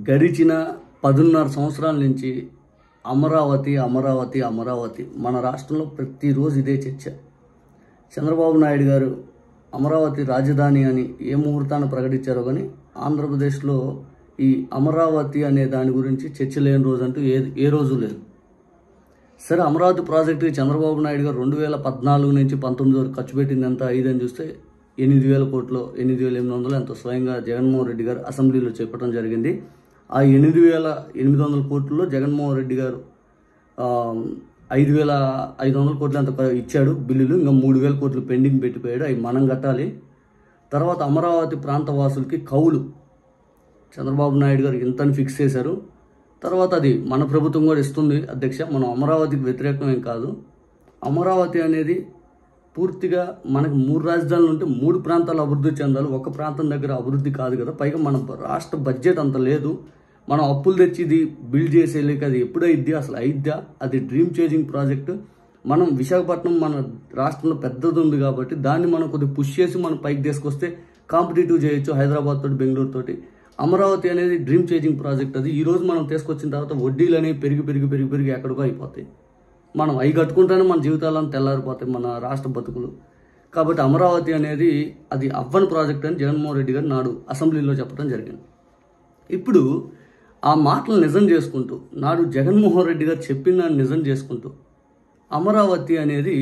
గడిచిన 10.5 సంవత్సరాల నుంచి అమరావతి అమరావతి అమరావతి మన రాష్ట్రంలో ప్రతిరోజు ఇదే చర్చ. చంద్రబాబు నాయుడు గారు అమరావతి రాజధాని అని ఏ ముహూర్తాన్ని ప్రకటించారో కానీ ఆంధ్రప్రదేశ్లో ఈ అమరావతి అనే దాని గురించి చర్చ లేని రోజు అంటూ ఏ రోజు లేదు. సరే, అమరావతి ప్రాజెక్టుకి చంద్రబాబు నాయుడు గారు 2014 నుంచి 19 వరకు ఖర్చు పెట్టింది ఎంత ఐదని చూస్తే 8,000 కోట్లు, 8,800 ఎంతో స్వయంగా జగన్మోహన్ రెడ్డి గారు అసెంబ్లీలో చెప్పడం జరిగింది. ఆ 8,800 కోట్లలో జగన్మోహన్ రెడ్డి గారు 5,500 కోట్లు అంత ఇచ్చాడు బిల్లులు. ఇంకా 3,000 కోట్లు పెండింగ్ పెట్టిపోయాడు, అవి మనం కట్టాలి. తర్వాత అమరావతి ప్రాంత వాసులకి కౌలు చంద్రబాబు నాయుడు గారు ఇంతని ఫిక్స్ చేశారు. తర్వాత అది మన ప్రభుత్వం కూడా ఇస్తుంది అధ్యక్ష. మనం అమరావతికి వ్యతిరేకం ఏం కాదు. అమరావతి అనేది పూర్తిగా మనకు 3 రాజధానులు ఉంటే 3 ప్రాంతాలు అభివృద్ధి చెందాలి, ఒక ప్రాంతం దగ్గర అభివృద్ధి కాదు కదా. పైగా మన రాష్ట్ర బడ్జెట్ అంత లేదు. మనం అప్పులు తెచ్చి ఇది బిల్డ్ చేసేలేక అది ఎప్పుడైద్ది, అసలు అయిద్దా? అది డ్రీమ్ చేంజింగ్ ప్రాజెక్టు. మనం విశాఖపట్నం మన రాష్ట్రంలో పెద్దది ఉంది కాబట్టి దాన్ని మనం కొద్దిగా పుష్ చేసి మనం పైకి తీసుకొస్తే కాంపిటేటివ్ చేయొచ్చు హైదరాబాద్ తోటి, బెంగళూరు తోటి. అమరావతి అనేది డ్రీమ్ చేంజింగ్ ప్రాజెక్ట్. అది ఈరోజు మనం తీసుకొచ్చిన తర్వాత వడ్డీలు అనేవి పెరిగి ఎక్కడికో అయిపోతాయి. మనం అవి కట్టుకుంటేనే మన జీవితాలను తెల్లారిపోతాయి, మన రాష్ట్ర బతుకులు. కాబట్టి అమరావతి అనేది అది అవ్వని ప్రాజెక్ట్ అని జగన్మోహన్ రెడ్డి గారు నాడు అసెంబ్లీలో చెప్పడం జరిగింది. ఇప్పుడు ఆ మాటలు నిజం చేసుకుంటూ, నాడు జగన్మోహన్ రెడ్డి గారు చెప్పిన దాన్ని నిజం చేసుకుంటూ అమరావతి అనేది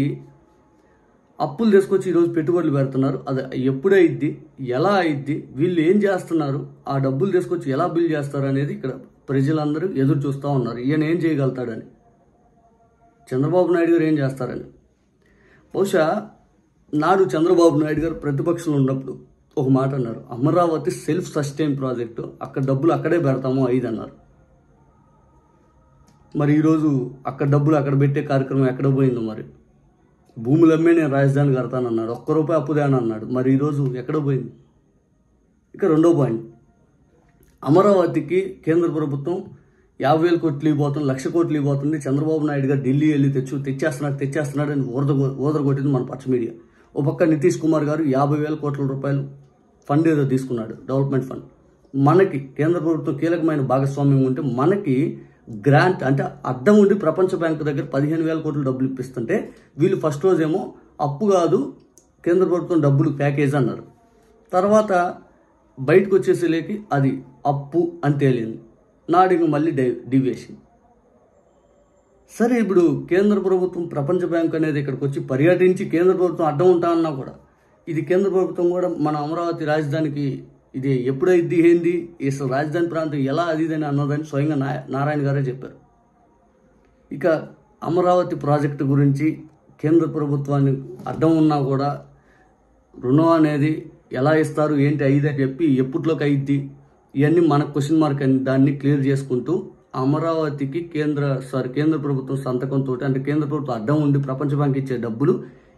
అప్పులు తీసుకొచ్చి ఈరోజు పెట్టుబడులు పెడుతున్నారు. అది ఎప్పుడైద్ది, ఎలా అయిద్ది, వీళ్ళు ఏం చేస్తున్నారు, ఆ డబ్బులు తీసుకొచ్చి ఎలా బిల్ చేస్తారు అనేది ఇక్కడ ప్రజలందరూ ఎదురు చూస్తూ ఉన్నారు. ఈయన ఏం చేయగలుగుతాడని, చంద్రబాబు నాయుడు గారు ఏం చేస్తారని. బహుశా నాడు చంద్రబాబు నాయుడు గారు ప్రతిపక్షంలో ఉన్నప్పుడు ఒక మాట అన్నారు, అమరావతి సెల్ఫ్ సస్టైన్ ప్రాజెక్టు, అక్కడ డబ్బులు అక్కడే పెడతాము 5 అన్నారు. మరి ఈరోజు అక్కడ డబ్బులు అక్కడ పెట్టే కార్యక్రమం ఎక్కడ పోయిందో. మరి భూములు అమ్మే నేను రాజధాని కడతానన్నాడు, ₹1 అప్పు అన్నాడు. మరి ఈరోజు ఎక్కడ పోయింది? ఇక రెండో పాయింట్, అమరావతికి కేంద్ర ప్రభుత్వం 50,000 కోట్లు ఇవ్వబోతుంది, 1,00,000 కోట్లు ఇవ్వబోతుంది. చంద్రబాబు నాయుడు గారు ఢిల్లీ వెళ్ళి తెచ్చేస్తున్నాడు అని ఓదరగొట్టింది మన పచ్చ మీడియా. ఓ పక్క నితీష్ కుమార్ గారు 50,000 కోట్ల రూపాయలు ఫండ్ ఏదో తీసుకున్నాడు, డెవలప్మెంట్ ఫండ్. మనకి కేంద్ర ప్రభుత్వం కీలకమైన భాగస్వామ్యం ఉంటే మనకి గ్రాంట్ అంటే అడ్డం ఉండి ప్రపంచ బ్యాంకు దగ్గర 15,000 కోట్లు డబ్బులు ఇప్పిస్తుంటే వీళ్ళు ఫస్ట్ రోజేమో అప్పు కాదు కేంద్ర ప్రభుత్వం డబ్బులు ప్యాకేజ్ అన్నారు. తర్వాత బయటకు వచ్చేసేలేకి అది అప్పు అని తేలింది. నాడికి మళ్ళీ డివియేషన్. సరే, ఇప్పుడు కేంద్ర ప్రభుత్వం ప్రపంచ బ్యాంక్ అనేది ఇక్కడికి వచ్చి పర్యటించి కేంద్ర ప్రభుత్వం అడ్డం ఉంటా అన్నా కూడా ఇది కేంద్ర ప్రభుత్వం కూడా మన అమరావతి రాజధానికి ఇది ఎప్పుడైద్ది, ఏంది, అసలు రాజధాని ప్రాంతం ఎలా అది అని అన్నదని స్వయంగా నారాయణ గారే చెప్పారు. ఇక అమరావతి ప్రాజెక్టు గురించి కేంద్ర ప్రభుత్వాన్ని అడ్డం ఉన్నా కూడా రుణం అనేది ఎలా ఇస్తారు, ఏంటి 5 అని చెప్పి ఎప్పట్లోకి అయిద్ది, ఇవన్నీ మన క్వశ్చన్ మార్క్ అని దాన్ని క్లియర్ చేసుకుంటూ అమరావతికి కేంద్ర ప్రభుత్వం సంతకంతో అంటే కేంద్ర ప్రభుత్వం అడ్డం ఉండి ప్రపంచ బ్యాంక్ ఇచ్చే డబ్బులు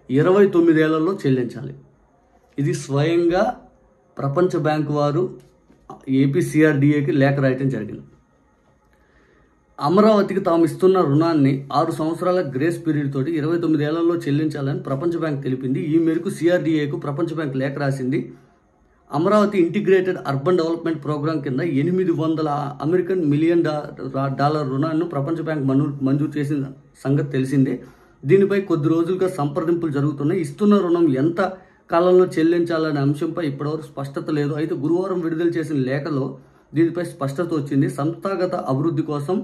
29 ఏళ్లలో చెల్లించాలి. ఇది స్వయంగా ప్రపంచ బ్యాంకు వారు ఏపీ CRDAకి లేఖ రాయటం జరిగింది. అమరావతికి తాము ఇస్తున్న రుణాన్ని 6 సంవత్సరాల గ్రేస్ పీరియడ్ తోటి 29 ఏళ్లలో చెల్లించాలని ప్రపంచ బ్యాంక్ తెలిపింది. ఈ మేరకు CRDAకు ప్రపంచ బ్యాంక్ లేఖ రాసింది. Amaravati integrated urban development programme కింద $800 మిలియన్ రుణాన్ని ప్రపంచ బ్యాంక్ మంజూరు చేసిన సంగతి తెలిసిందే. దీనిపై కొద్ది రోజులుగా సంప్రదింపులు జరుగుతున్నాయి. ఇస్తున్న రుణం ఎంత కాలంలో చెల్లించాలనే అంశంపై ఇప్పటివరకు స్పష్టత లేదు. అయితే గురువారం విడుదల చేసిన లేఖలో దీనిపై స్పష్టత వచ్చింది. సంస్థాగత అభివృద్ధి కోసం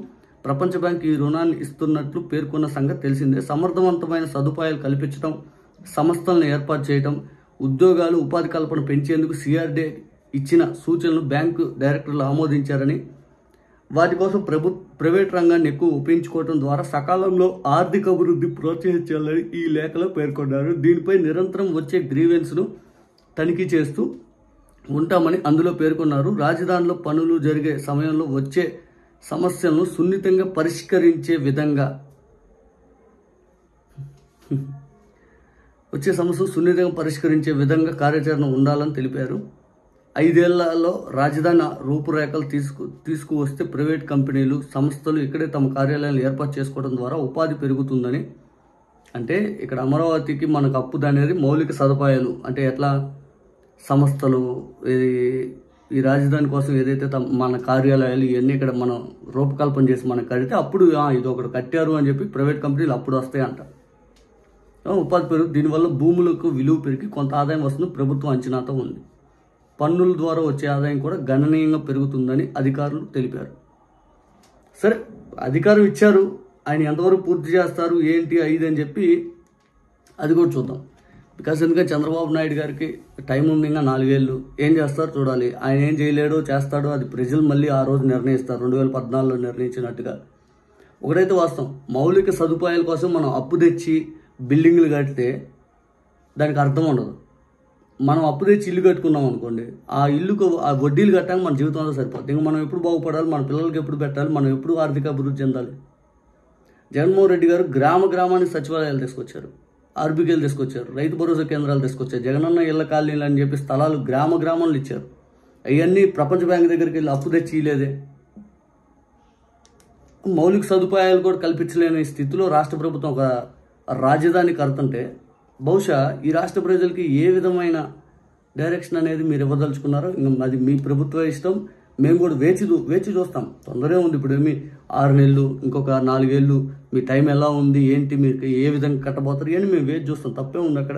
ప్రపంచ బ్యాంక్ ఈ రుణాన్ని ఇస్తున్నట్లు పేర్కొన్న సంగతి తెలిసిందే. సమర్థవంతమైన సదుపాయాలు కల్పించడం, సంస్థలను ఏర్పాటు చేయడం, ఉద్యోగాలు, ఉపాధి కల్పన పెంచేందుకు CRDA ఇచ్చిన సూచనలు బ్యాంకు డైరెక్టర్లు ఆమోదించారని, వాటి కోసం ప్రైవేట్ రంగాన్ని ఎక్కువ ఉపయోగించుకోవడం ద్వారా సకాలంలో ఆర్థిక అభివృద్ధి ప్రోత్సహించాలని ఈ లేఖలో పేర్కొన్నారు. దీనిపై నిరంతరం వచ్చే గ్రీవెన్స్ను తనిఖీ చేస్తూ ఉంటామని అందులో పేర్కొన్నారు. రాజధానిలో పనులు జరిగే సమయంలో వచ్చే సమస్యలను సున్నితంగా పరిష్కరించే విధంగా కార్యాచరణ ఉండాలని తెలిపారు. 5 ఏళ్లలో రాజధాని రూపురేఖలు తీసుకువస్తే ప్రైవేట్ కంపెనీలు, సంస్థలు ఇక్కడే తమ కార్యాలయాలు ఏర్పాటు చేసుకోవడం ద్వారా ఉపాధి పెరుగుతుందని. అంటే ఇక్కడ అమరావతికి మనకు అప్పు అనేది మౌలిక సదుపాయాలు అంటే ఎట్లా సంస్థలు ఈ రాజధాని కోసం ఏదైతే మన కార్యాలయాలు ఇవన్నీ ఇక్కడ మనం రూపకల్పన చేసి మనకు కడితే అప్పుడు ఇది ఒకటి కట్టారు అని చెప్పి ప్రైవేట్ కంపెనీలు అప్పుడు వస్తాయంట. ఉపాధి పెరుగు, దీనివల్ల భూములకు విలువ పెరిగి కొంత ఆదాయం వస్తుంది ప్రభుత్వం అంచనాతో ఉంది. పన్నుల ద్వారా వచ్చే ఆదాయం కూడా గణనీయంగా పెరుగుతుందని అధికారులు తెలిపారు. సరే, అధికారం ఇచ్చారు, ఆయన ఎంతవరకు పూర్తి చేస్తారు ఏంటి ఇది అని చెప్పి అది కూడా చూద్దాం. బికాస్ ఎందుకంటే చంద్రబాబు నాయుడు గారికి టైం ఉంది, ఇంకా 4 ఏళ్ళు ఏం చేస్తారో చూడాలి. ఆయన ఏం చేయలేడో చేస్తాడో అది ప్రజలు మళ్ళీ ఆ రోజు నిర్ణయిస్తారు, 2014లో నిర్ణయించినట్టుగా. ఒకటైతే వాస్తవం, మౌలిక సదుపాయాల కోసం మనం అప్పు తెచ్చి బిల్డింగ్లు కడితే దానికి అర్థం ఉండదు. మనం అప్పు తెచ్చి ఇల్లు కట్టుకున్నాం అనుకోండి, ఆ ఇల్లుకు ఆ వడ్డీలు కట్టాక మన జీవితంలో సరిపోతుంది. ఇంకా మనం ఎప్పుడు బాగుపడాలి, మన పిల్లలకి ఎప్పుడు పెట్టాలి, మనం ఎప్పుడు ఆర్థిక అభివృద్ధి చెందాలి. జగన్మోహన్ రెడ్డి గారు గ్రామానికి సచివాలయాలు తీసుకొచ్చారు, ఆర్బీకేలు తీసుకొచ్చారు, రైతు భరోసా కేంద్రాలు తీసుకొచ్చారు, జగనన్న ఇళ్ల కాలనీలు అని చెప్పి స్థలాలు గ్రామంలో ఇచ్చారు. అవన్నీ ప్రపంచ బ్యాంక్ దగ్గరికి వెళ్ళి అప్పు తెచ్చి ఇలేదే. మౌలిక సదుపాయాలు కూడా కల్పించలేని స్థితిలో రాష్ట్ర ప్రభుత్వం ఒక రాజధాని కడుతుంటే బహుశా ఈ రాష్ట్ర ప్రజలకి ఏ విధమైన డైరెక్షన్ అనేది మీరు ఇవ్వదలుచుకున్నారో అది మీ ప్రభుత్వ ఇష్టం. మేము కూడా వేచి చూస్తాం. తొందరగా ఉంది. ఇప్పుడు ఏమి 6 నెలలు, ఇంకొక 4 ఏళ్ళు మీ టైం ఎలా ఉంది ఏంటి, మీకు ఏ విధంగా కట్టబోతారు అని మేము వేచి చూస్తాం. తప్పే ఉంది అక్కడ.